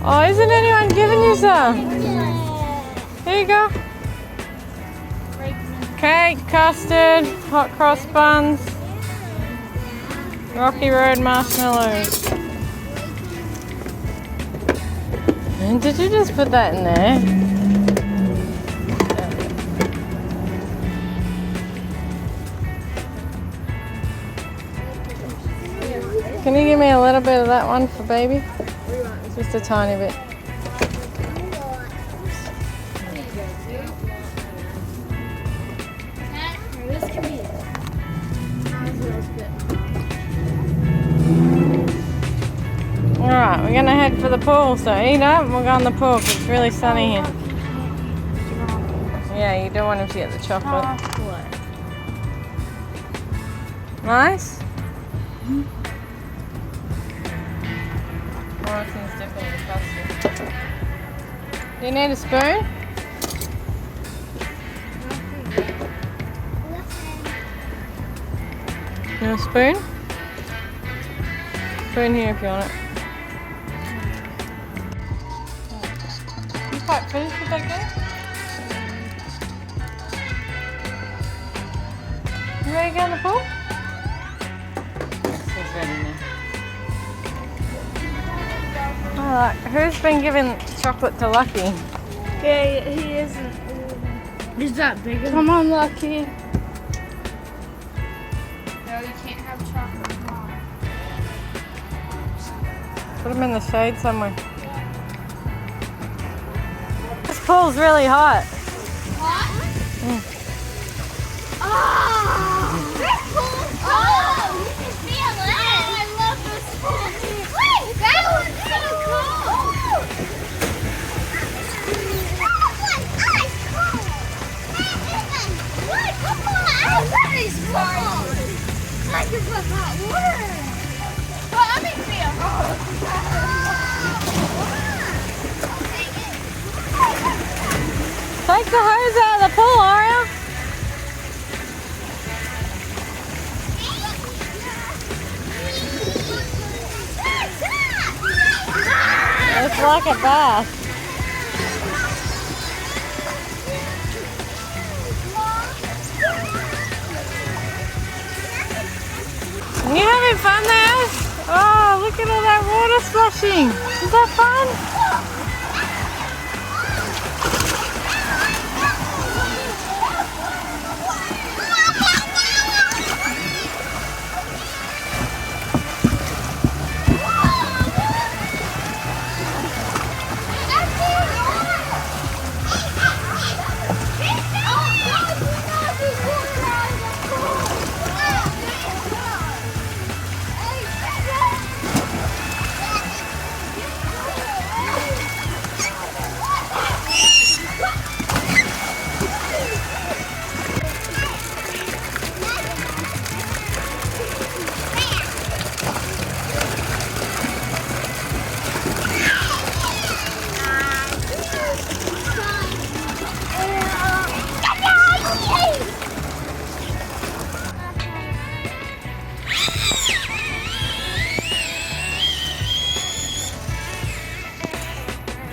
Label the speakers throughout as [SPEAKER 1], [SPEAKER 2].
[SPEAKER 1] Oh, isn't anyone giving you some? Here you go. Cake, custard, hot cross buns, Rocky Road marshmallows. And did you just put that in there? Can you give me a little bit of that one for baby? Just a tiny bit. Alright, we're going to head for the pool, so eat up and we'll go in the pool because it's really sunny here. Yeah, you don't want him to get the chocolate. Nice? Morrison's dipping the custard. Do you need a spoon? You want a spoon? Spoon here if you want it. You quite finished with that game? You ready to go in the pool? He's ready now. Alright, who's been giving chocolate to Lucky?
[SPEAKER 2] Yeah, he isn't. Is that bigger? Come on, Lucky. No, you can't have chocolate.
[SPEAKER 1] Put him in the shade somewhere. This pool's really hot.
[SPEAKER 2] Hot?
[SPEAKER 1] Mm.
[SPEAKER 2] Oh! This pool's hot! Oh, you can feel it. Oh, I love this pool. Wait, that one's so cool. That one's ice cold. What? Come on. That is cold. Like it's with hot water. Well, let me feel.
[SPEAKER 1] Take the hose out of the pool, Oriel. It's like a bath. You having fun there? Oh, look at all that water splashing. Is that fun?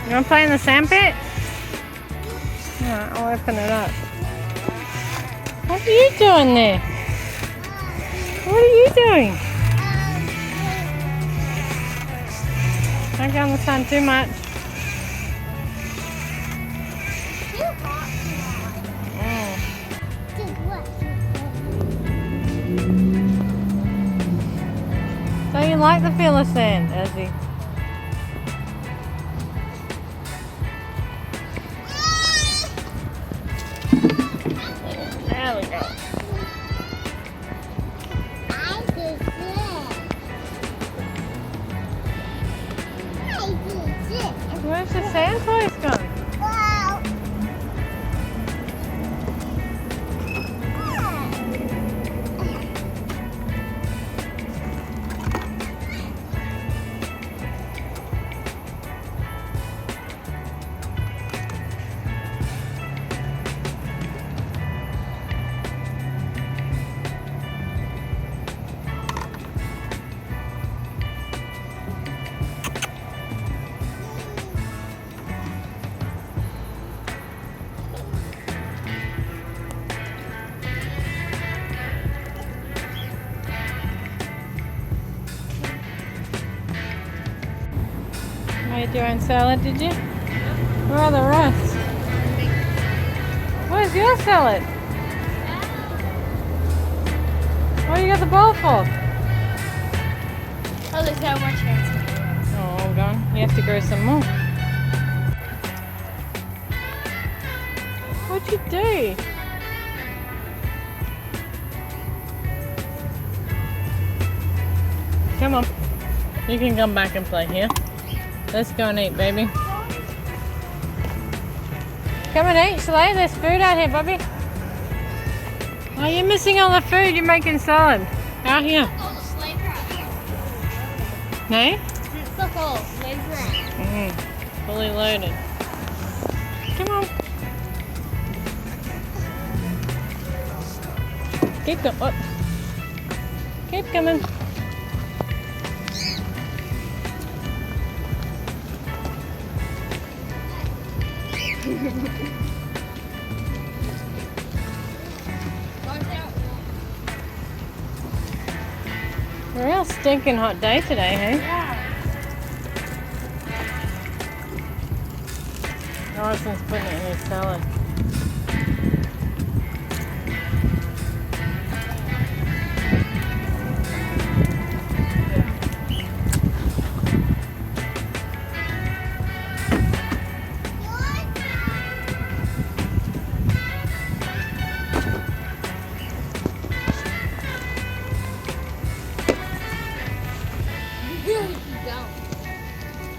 [SPEAKER 1] You want to play in the sandpit? Alright, I'll open it up. What are you doing there? What are you doing? Don't go in the sun too much. So you like the feel of sand, Ezzy? There we go. Where's the sand toys going? Made your own salad, did you? Where are the rest? Where's your salad? What do you got the bowl for?
[SPEAKER 2] Oh, there's no more chairs.
[SPEAKER 1] Oh, hold on. You have to grow some more. What'd you do? Come on. You can come back and play here. Let's go and eat, baby. Come and eat, Shalay. There's food out here, Bobby. Oh, you're missing all the food. You're making salad. Out here. No? Fully loaded. Come on. Keep going. Oh. Keep coming. Real stinking hot day today, hey?
[SPEAKER 2] Yeah.
[SPEAKER 1] Orison's putting it in his salad.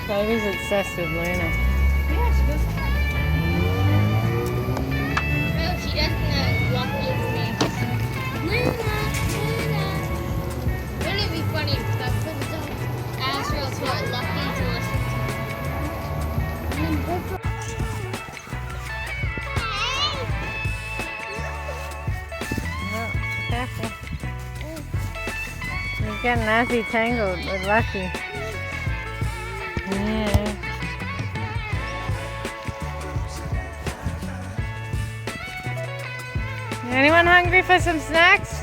[SPEAKER 1] Baby's obsessed with Luna.
[SPEAKER 2] Yeah, she goes. No, she doesn't walk over me. Luna, Luna. Wouldn't it be funny if I put the dog ASRIAL taught Lucky to listen to?
[SPEAKER 1] Yeah, careful. You're getting nasty tangled with Lucky. Yeah. Anyone hungry for some snacks?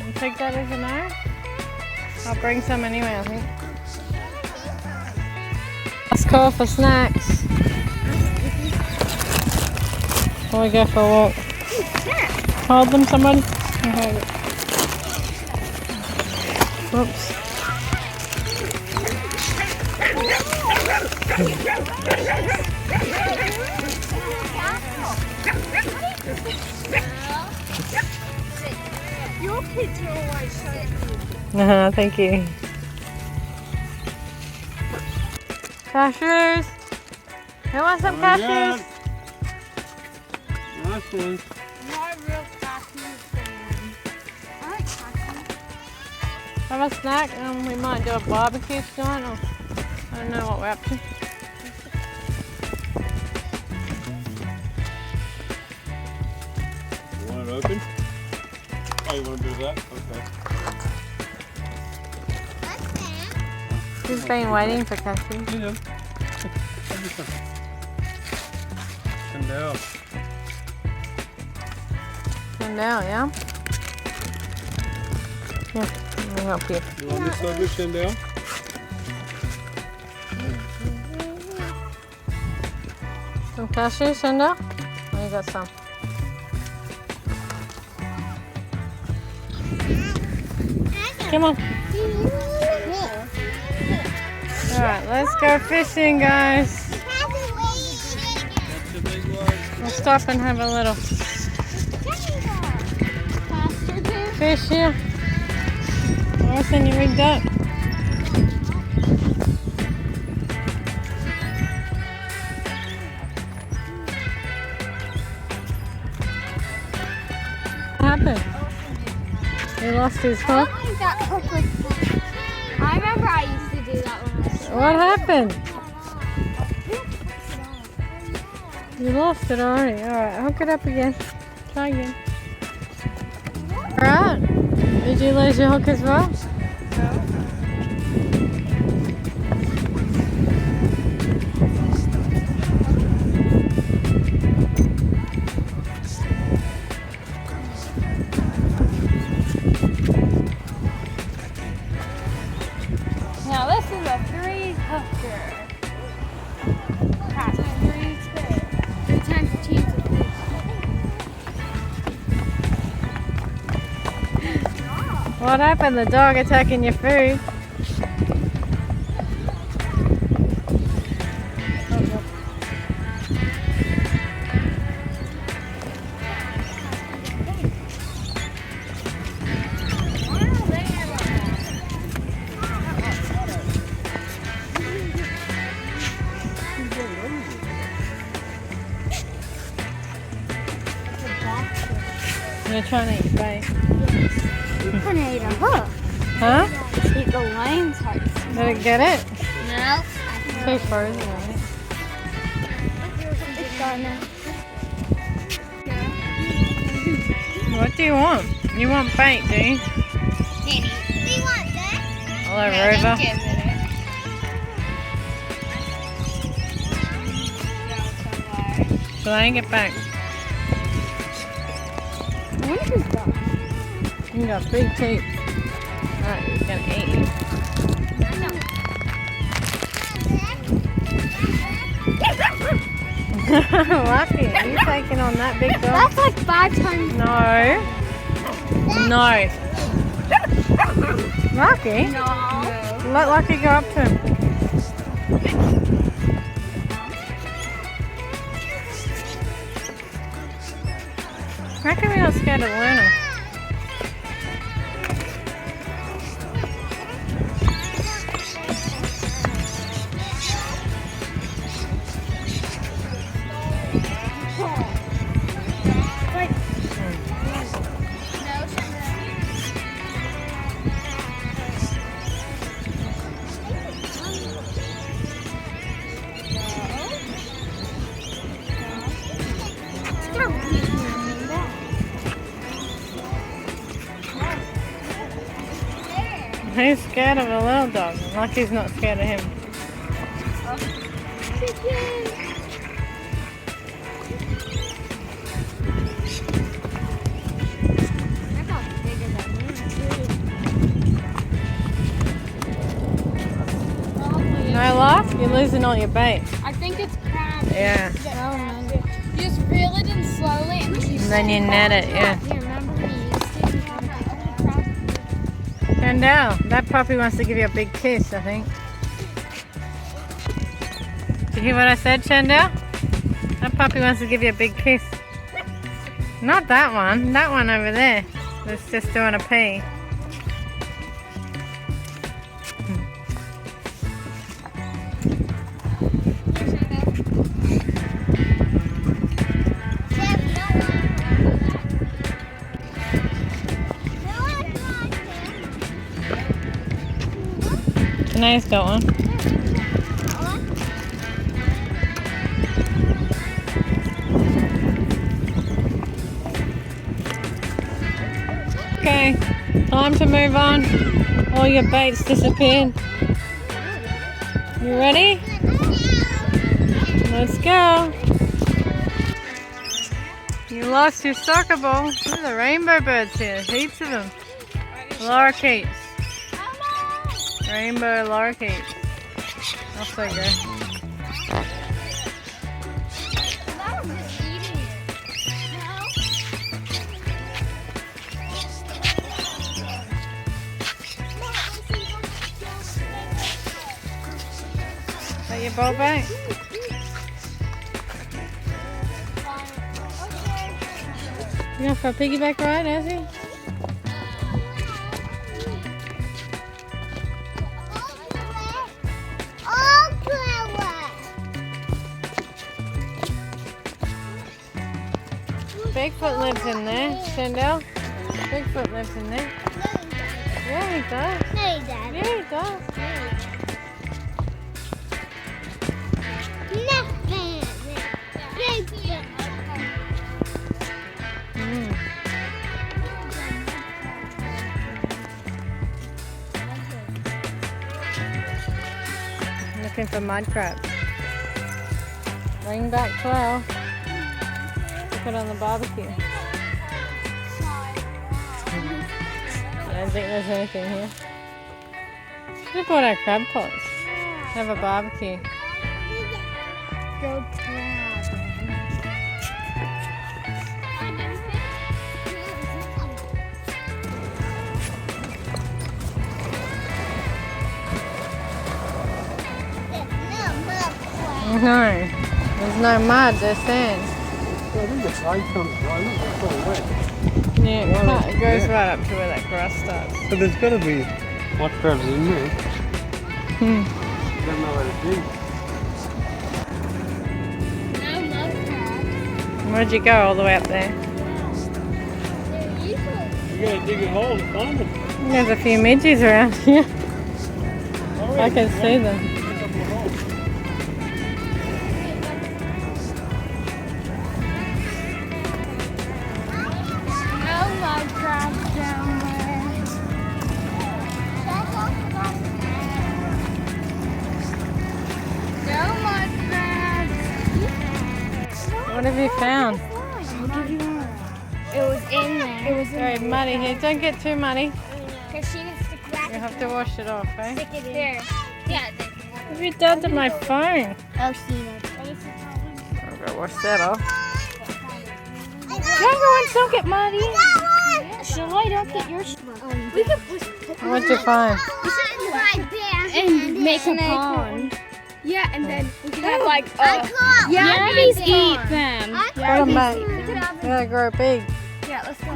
[SPEAKER 1] You take that as a no? I'll bring some anyway, I think. Last call for snacks. Before we go for a walk. Hold them, somebody. Okay. Oops.
[SPEAKER 2] Your kids are always so
[SPEAKER 1] Thank you. Cashews. Who wants some cashews?
[SPEAKER 3] Nice one.
[SPEAKER 2] not a real cashew fan. I like cashews.
[SPEAKER 1] Have a snack and we might do a barbecue tonight, or I don't know what we're up to.
[SPEAKER 3] You want it open? Oh, you want to do that? Okay.
[SPEAKER 1] She's been waiting for cashews.
[SPEAKER 3] You know. Chandelle.
[SPEAKER 1] And now, yeah? Here, let me help you.
[SPEAKER 3] You want this over, Chandelle?
[SPEAKER 1] Some cashews, Chandelle? Oh, you got some. Come on. Alright, let's go fishing, guys.
[SPEAKER 3] That's the big one.
[SPEAKER 1] We'll stop and have a little fish here. Orison, you rigged up? What happened? He lost his hook?
[SPEAKER 2] That hook was I remember I used to do that when I was
[SPEAKER 1] What happened? You lost it already. Alright, hook it up again. Try again. Alright. Did you lose your hook as well?
[SPEAKER 2] Now this is a 3 hooker. That's 3 times the chance of 3.
[SPEAKER 1] What happened? The dog attacking your food? You're trying to eat bait.
[SPEAKER 2] You can eat a hook.
[SPEAKER 1] Huh?
[SPEAKER 2] Eat the lion's heart.
[SPEAKER 1] Did it get it?
[SPEAKER 2] No.
[SPEAKER 1] Too frozen, right?
[SPEAKER 2] It's gone now.
[SPEAKER 1] What do you want? You want bait, do you?
[SPEAKER 2] Danny, do you want that?
[SPEAKER 1] Hello, Rover. Shall I get back?
[SPEAKER 2] What is that?
[SPEAKER 1] You got big teeth. Alright, he's gonna eat you. Lucky, are you taking on that big dog?
[SPEAKER 2] That's like 5 times.
[SPEAKER 1] No. No. Lucky?
[SPEAKER 2] No.
[SPEAKER 1] Let Lucky go up to him. How come you're not scared of Luna? He's scared of a little dog. Lucky's not scared of him. No luck? You're losing all your bait.
[SPEAKER 2] I think it's crab.
[SPEAKER 1] Yeah.
[SPEAKER 2] You just reel it in slowly and
[SPEAKER 1] then you net it, yeah.
[SPEAKER 2] You remember we used to crab?
[SPEAKER 1] Chandelle, that puppy wants to give you a big kiss, I think. Did you hear what I said, Chandelle? That puppy wants to give you a big kiss. Not that one. That one over there. That's just doing a pee. Chanay's got one. Okay, time to move on. All your baits disappeared. You ready? Let's go. You lost your soccer ball. Look at the rainbow birds here. Heaps of them. Lorikeets. Rainbow lorikeets. Off they go. Is that your ball back? You going for a piggyback ride, Azzy? Bigfoot lives in there, Chandelle. Bigfoot lives in there. Yeah, he does.
[SPEAKER 2] No, he doesn't.
[SPEAKER 1] Yeah, he does. Looking for mud crabs. Ringback 12. Put it on the barbecue. I don't think there's anything here. Should have bought our crab pots. Have a barbecue.
[SPEAKER 2] Go crab.
[SPEAKER 1] No, there's no mud, there's sand.
[SPEAKER 3] I think the tide comes right. Look, it's all wet.
[SPEAKER 1] Yeah, it goes right up to where that grass starts.
[SPEAKER 3] But there's got to be white crabs in there.
[SPEAKER 1] Hmm.
[SPEAKER 3] I don't know what it is.
[SPEAKER 2] I love crabs.
[SPEAKER 1] Where'd you go all the way up there?
[SPEAKER 2] They're usually.
[SPEAKER 3] You got to dig a hole to find them.
[SPEAKER 1] There's a few midges around here.
[SPEAKER 3] Oh,
[SPEAKER 1] I can see them.
[SPEAKER 3] A couple of holes.
[SPEAKER 2] I love crabs down there. So much crabs.
[SPEAKER 1] What have you found?
[SPEAKER 2] I'll give you one. It was in there. It was
[SPEAKER 1] Very muddy here. Don't get too muddy.
[SPEAKER 2] Because she can stick that.
[SPEAKER 1] You have to wash it off, eh?
[SPEAKER 2] Stick it in. There. Yeah.
[SPEAKER 1] What have you done to my phone?
[SPEAKER 2] Oh, see that.
[SPEAKER 1] I'll go wash that off.
[SPEAKER 2] Younger ones don't get muddy. Shall I don't get yours? We can
[SPEAKER 1] What'd you find?
[SPEAKER 2] and make a pond. Yeah, and then we can have like yabbies eat them.
[SPEAKER 1] Put them back. They gotta grow big.
[SPEAKER 2] Yeah, let's go.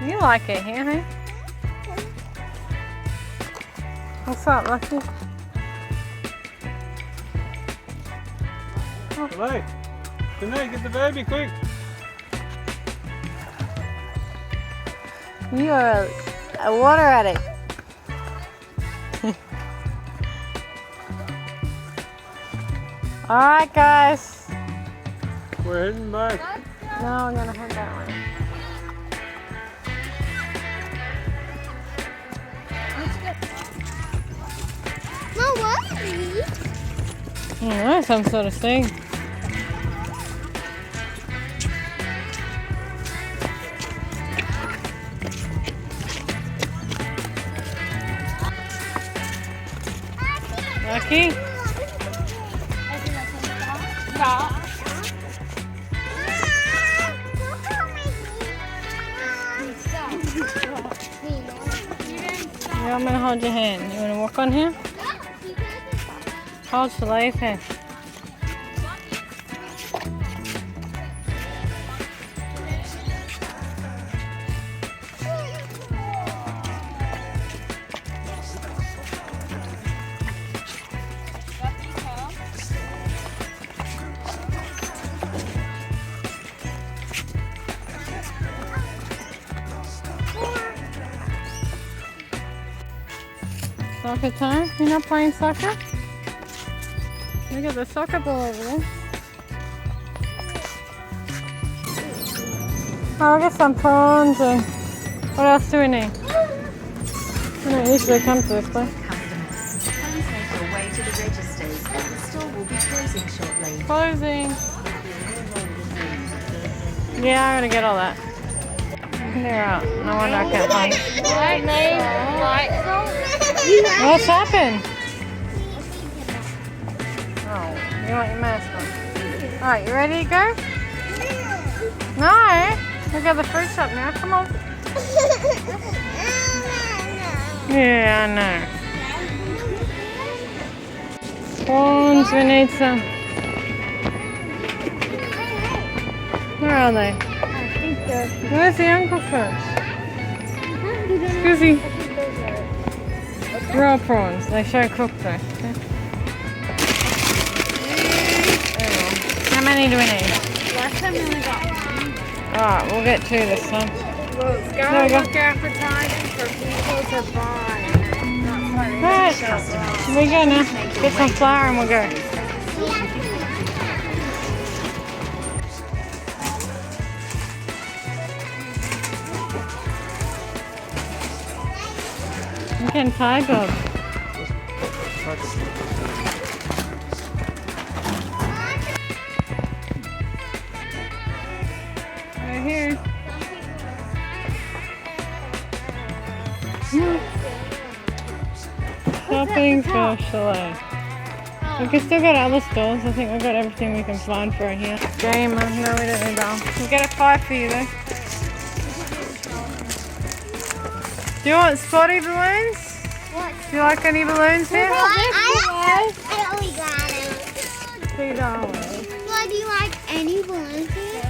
[SPEAKER 1] You like it here, huh? What's up, Lucky?
[SPEAKER 3] Hey, CHENA, get the baby quick.
[SPEAKER 1] You are a water addict. Alright, guys.
[SPEAKER 3] We're heading back.
[SPEAKER 1] No, I'm gonna head that way.
[SPEAKER 2] No worries.
[SPEAKER 1] Some sort of thing. Lucky? Yeah, I'm gonna hold your hand. You wanna walk on here? Hold CHELECE's hand. Soccer time? You're not playing soccer? Look at the soccer ball over there. Oh, I'll get some prawns and what else do we need? We don't usually come to this place.
[SPEAKER 4] Customers, please make your way to the registers as the store will be closing shortly.
[SPEAKER 1] Closing. Yeah, I'm gonna get all that. They're out. No wonder I can't find it. What's happened? Oh, you want your mask on? Alright, you ready to go? No! We got the fruit shop now, come on. Yeah, I know. Prawns, we need some. Where are they?
[SPEAKER 2] I think they're.
[SPEAKER 1] Where's the uncle fish? Excuse me. Raw prawns, they show cooked though. Okay. How many do we need?
[SPEAKER 2] Last time we only got one.
[SPEAKER 1] Alright, we'll get two this time.
[SPEAKER 2] Well, it's
[SPEAKER 1] There
[SPEAKER 2] gotta
[SPEAKER 1] we go.
[SPEAKER 2] look appetizing for people to buy. That's why they
[SPEAKER 1] Right,
[SPEAKER 2] shop raw.
[SPEAKER 1] here we go now. Get some flour and we'll go. You can pie Bob. Right here. Shopping for CHELECE. We can still go to other stores. I think we've got everything we can find for it here. Gamer. No, we don't need that. We'll get a 5 for you though. Do you want spotty balloons?
[SPEAKER 2] What?
[SPEAKER 1] Do you like any balloons here?
[SPEAKER 2] I only got it.
[SPEAKER 1] $2.
[SPEAKER 2] Well, do you like any balloons here?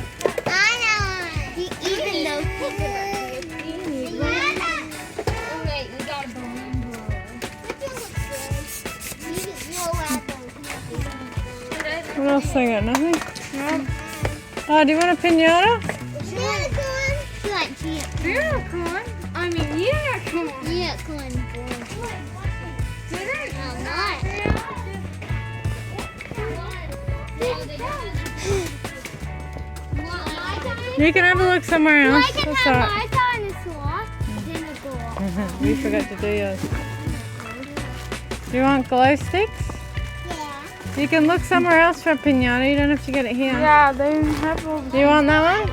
[SPEAKER 2] I know. Even those coconuts. Oh, wait, we got a balloon blower.
[SPEAKER 1] What else they got? Nothing? No. Oh, do you want a pinata?
[SPEAKER 2] Unicorn? You like unicorn? I mean unicorn. Unicorn.
[SPEAKER 1] You can have a look somewhere else.
[SPEAKER 2] I can
[SPEAKER 1] What's
[SPEAKER 2] have
[SPEAKER 1] that?
[SPEAKER 2] my dinosaur.
[SPEAKER 1] We forgot to do yours. Do you want glow sticks?
[SPEAKER 2] Yeah.
[SPEAKER 1] You can look somewhere else for a pinata. You don't have to get it here.
[SPEAKER 5] Yeah, they have all
[SPEAKER 1] Do you want that one?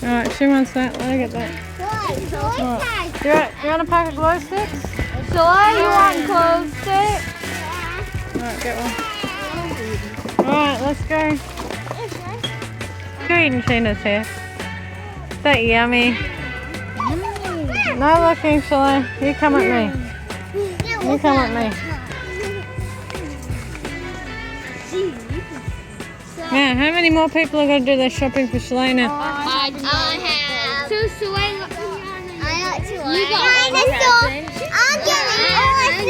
[SPEAKER 1] Alright, she wants that. Let her get that. Alright. Do you want a pack of glow sticks?
[SPEAKER 5] CHELA, you want clothes stick?
[SPEAKER 1] Alright, get one. Alright, let's go. You're eating CHENA's here. Is that yummy? No looking, CHELA. You come at me. You come at me. Now, how many more people are going to do their shopping for CHELA now?
[SPEAKER 2] I have. So I got CHELA. You got I'm getting ORISEN.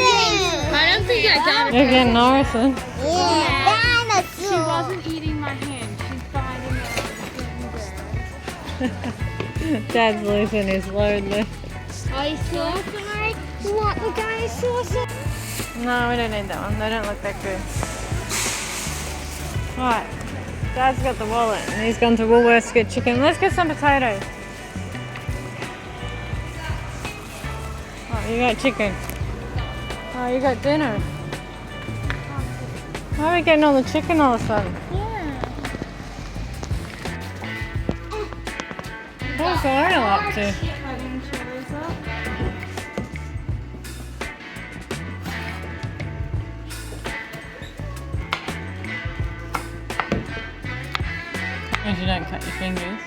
[SPEAKER 5] I don't think I got it.
[SPEAKER 1] You're getting ORISEN.
[SPEAKER 2] Yeah.
[SPEAKER 5] She wasn't eating my hand. She's finding it.
[SPEAKER 1] Dad's losing his load there.
[SPEAKER 2] Are you sure? You want the dinosaurs?
[SPEAKER 1] No, we don't need that one. They don't look that good. Right. Dad's got the wallet and he's gone to Woolworths to get chicken. Let's get some potatoes. Oh, you got chicken. Oh, you got dinner. Why are we getting all the chicken all of a sudden? What's ORIAL up to? As you don't cut your fingers.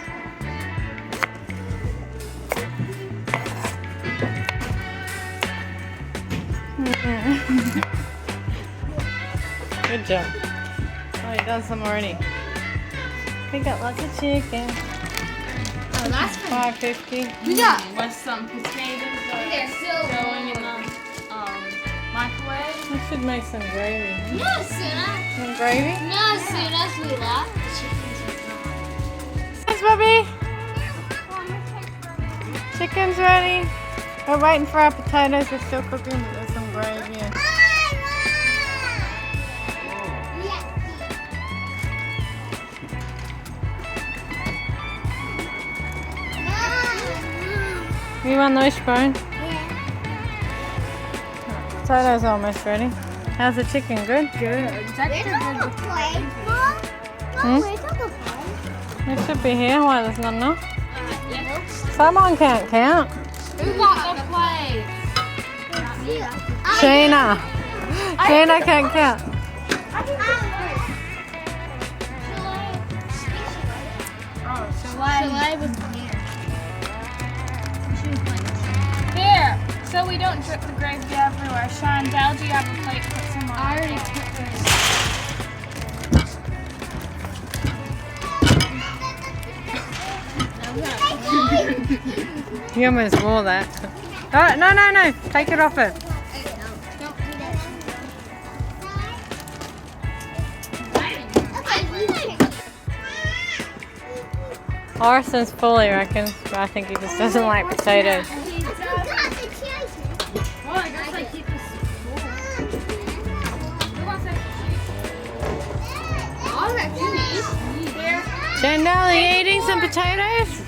[SPEAKER 1] Good job. Oh, you've done some already. We got lots of chicken.
[SPEAKER 5] Oh, that's
[SPEAKER 1] $5.50.
[SPEAKER 5] We got with some potatoes
[SPEAKER 2] They're so
[SPEAKER 5] going in the microwave.
[SPEAKER 1] We should make some gravy.
[SPEAKER 2] No, Suna.
[SPEAKER 1] Some gravy?
[SPEAKER 2] No, Suna, sweetheart.
[SPEAKER 1] Thanks, Bobby. Chicken's ready. We're waiting for our potatoes. They're still cooking, but there's some gravy in. You want the wishbone? Potatoes almost ready. How's the chicken? Good?
[SPEAKER 5] Good. It's extra good.
[SPEAKER 1] It should be here. Why, there's not enough? Someone can't count.
[SPEAKER 5] Who got the plate?
[SPEAKER 1] CHENA. CHENA can't count.
[SPEAKER 5] CHELA was here. So we don't drip the gravy everywhere. Chandelle, do you have a plate? Put some on. I already took
[SPEAKER 1] You almost wore that. Oh, no, no, no. Take it off her. Orisen's full, he reckons, but I think he just doesn't like potatoes. Chandelle, are you eating some potatoes?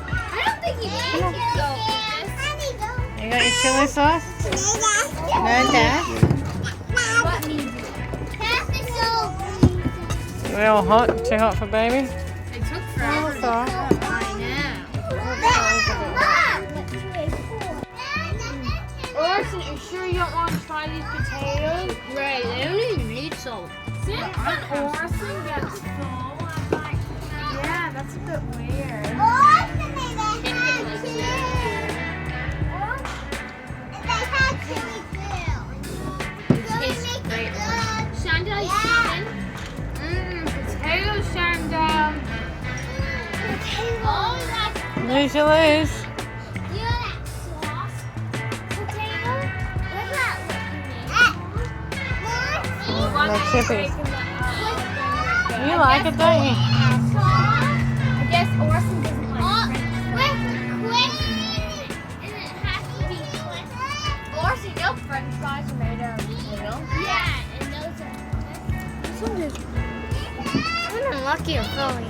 [SPEAKER 2] I don't think you can.
[SPEAKER 1] You got your chili sauce? No, Dad?
[SPEAKER 2] What needs it?
[SPEAKER 1] Real hot? Too hot for baby?
[SPEAKER 2] It took forever.
[SPEAKER 1] That's all right.
[SPEAKER 5] Orson, are you sure you don't want to try these potatoes?
[SPEAKER 2] Right, they don't even need salt.
[SPEAKER 5] Since Orson gets full, I'm like, yeah, that's a bit weird.
[SPEAKER 2] Chandelle, you coming?
[SPEAKER 5] Potatoes, Chandelle.
[SPEAKER 2] Oh, that's
[SPEAKER 1] Lose your lose.
[SPEAKER 2] you know that sauce? Potato? What's that looking
[SPEAKER 1] The chippies.
[SPEAKER 2] at?
[SPEAKER 1] You like it, don't you?
[SPEAKER 2] I guess Orson doesn't like and it has to be quick.
[SPEAKER 5] Orson, your french fries are made out of potato.
[SPEAKER 2] Yeah, and those are.
[SPEAKER 5] I'm unlucky or fully.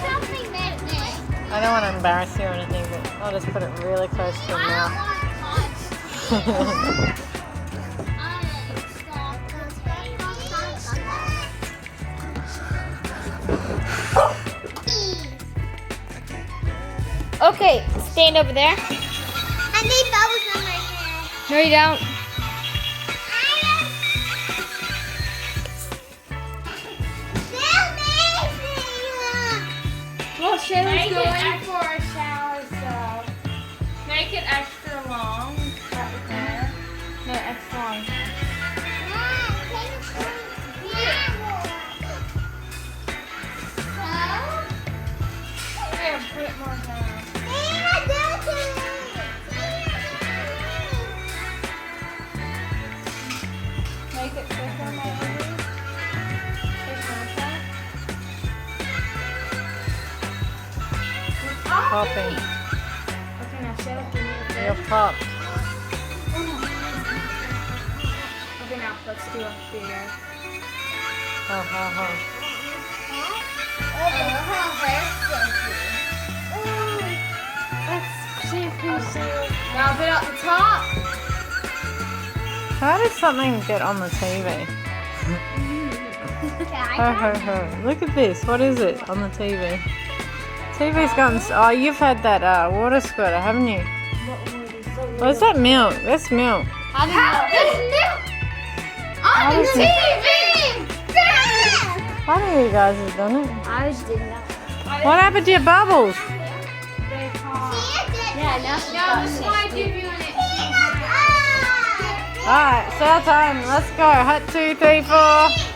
[SPEAKER 2] Something made it there.
[SPEAKER 1] I don't want to embarrass you or anything, but I'll just put it really close to your mouth.
[SPEAKER 2] I don't want to
[SPEAKER 5] Okay, stand over there.
[SPEAKER 2] I need bubbles in my hair.
[SPEAKER 5] No, you don't. Well, Shayla's going for a shower, so make it extra long. Cut it there. No, extra long. Here, put it more down. Make it thicker, maybe.
[SPEAKER 1] Popping.
[SPEAKER 5] Okay, now Shayla, can you
[SPEAKER 1] You're popped.
[SPEAKER 5] Okay, now let's do a bigger.
[SPEAKER 1] Ha ha ha.
[SPEAKER 5] Now put out the top.
[SPEAKER 1] How did something get on the TV? Ho ho ho. Look at this. What is it on the TV? TV's gotten. Oh, you've had that water squirter, haven't you? Oh, is that milk? That's milk.
[SPEAKER 2] On
[SPEAKER 1] the
[SPEAKER 2] TV!
[SPEAKER 1] One of you guys has done it.
[SPEAKER 2] I just did that.
[SPEAKER 1] What happened to your bubbles?
[SPEAKER 2] Yeah, now
[SPEAKER 5] Now this might give you an itchy.
[SPEAKER 1] Alright, it's our time. Let's go. Hut 2, 3, 4.